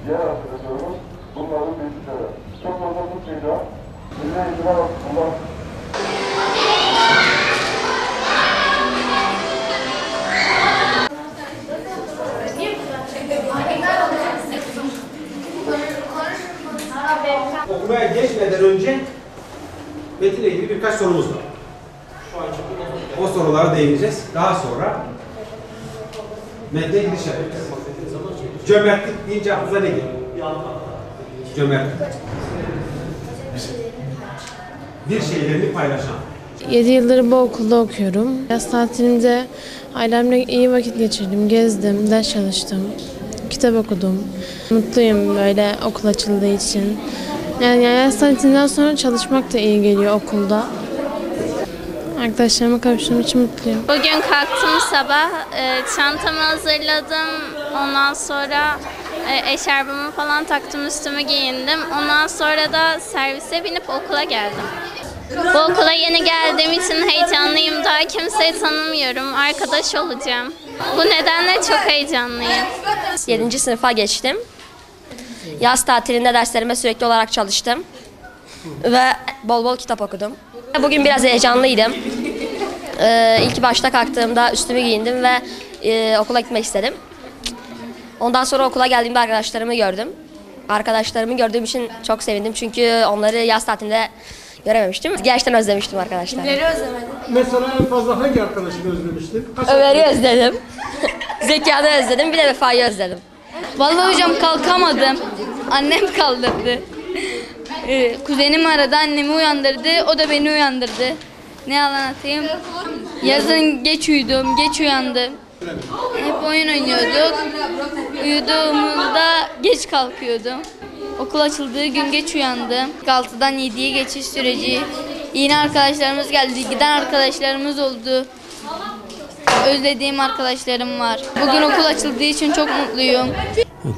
Diğer arkadaşlarımız bunların büyüklükleri. Çok fazla tutmayacağım. Milli eğitime bak. Allah. Okumaya geçmeden önce metinle ilgili birkaç sorumuz var. O sorulara değineceğiz. Daha sonra metne giriş yapacağız. Cömertlik deyince aklınıza ne geliyor? Cömertlik. Bir şeylerini paylaşan. 7 yıldır bu okulda okuyorum. Yaz tatilimde ailemle iyi vakit geçirdim, gezdim, ders çalıştım, kitap okudum. Mutluyum böyle okul açıldığı için. Yani yaz tatilinden sonra çalışmak da iyi geliyor okulda. Arkadaşlarıma kavuştuğum için mutluyum. Bugün kalktım sabah, çantamı hazırladım. Ondan sonra eşarbımı falan taktım, üstümü giyindim. Ondan sonra da servise binip okula geldim. Bu okula yeni geldiğim için heyecanlıyım. Daha kimseyi tanımıyorum. Arkadaş olacağım. Bu nedenle çok heyecanlıyım. 7. sınıfa geçtim. Yaz tatilinde derslerime sürekli olarak çalıştım. Ve bol bol kitap okudum. Bugün biraz heyecanlıydım. İlk başta kalktığımda üstümü giyindim ve okula gitmek istedim. Ondan sonra okula geldiğimde arkadaşlarımı gördüm. Arkadaşlarımı gördüğüm için çok sevindim çünkü onları yaz tatilinde görememiştim. Gerçekten özlemiştim arkadaşlar. Kimleri özlemedim? Mesela en fazla hangi arkadaşını özlemiştin? Ömer'i özledim. Zekâ'yı özledim. Bir de Vefa'yı özledim. Vallahi hocam kalkamadım. Annem kaldırdı. Kuzenim aradı, annemi uyandırdı. O da beni uyandırdı. Ne yalan atayım. Yazın geç uyudum, geç uyandım. Hep oyun oynuyorduk. Uyuduğumuzda geç kalkıyordum. Okul açıldığı gün geç uyandım. 6'dan 7'ye geçiş süreci. Yeni arkadaşlarımız geldi, giden arkadaşlarımız oldu. Özlediğim arkadaşlarım var. Bugün okul açıldığı için çok mutluyum.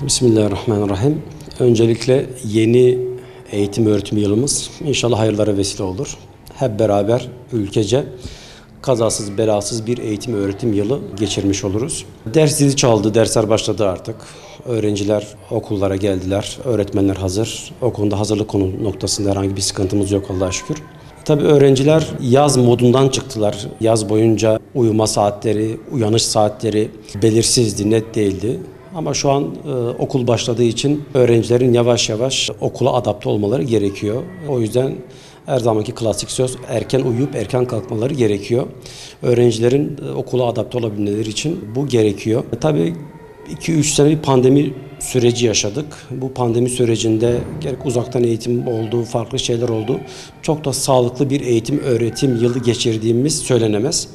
Bismillahirrahmanirrahim. Öncelikle yeni eğitim öğretim yılımız inşallah hayırlara vesile olur. Hep beraber ülkece kazasız belasız bir eğitim öğretim yılı geçirmiş oluruz. Ders zili çaldı, dersler başladı artık. Öğrenciler okullara geldiler, öğretmenler hazır. O konuda hazırlık konu noktasında herhangi bir sıkıntımız yok Allah'a şükür. Tabii öğrenciler yaz modundan çıktılar. Yaz boyunca uyuma saatleri, uyanış saatleri belirsizdi, net değildi. Ama şu an okul başladığı için öğrencilerin yavaş yavaş okula adapte olmaları gerekiyor. O yüzden her zamanki klasik söz erken uyuyup erken kalkmaları gerekiyor. Öğrencilerin okula adapte olabilmeleri için bu gerekiyor. Tabii 2-3 sene bir pandemi süreci yaşadık. Bu pandemi sürecinde gerek uzaktan eğitim oldu, farklı şeyler oldu. Çok da sağlıklı bir eğitim öğretim yılı geçirdiğimiz söylenemez.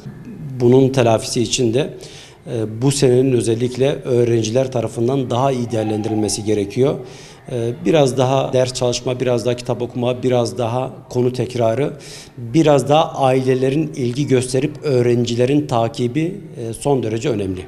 Bunun telafisi için de bu senenin özellikle öğrenciler tarafından daha iyi değerlendirilmesi gerekiyor. Biraz daha ders çalışma, biraz daha kitap okuma, biraz daha konu tekrarı, biraz daha ailelerin ilgi gösterip öğrencilerin takibi son derece önemli.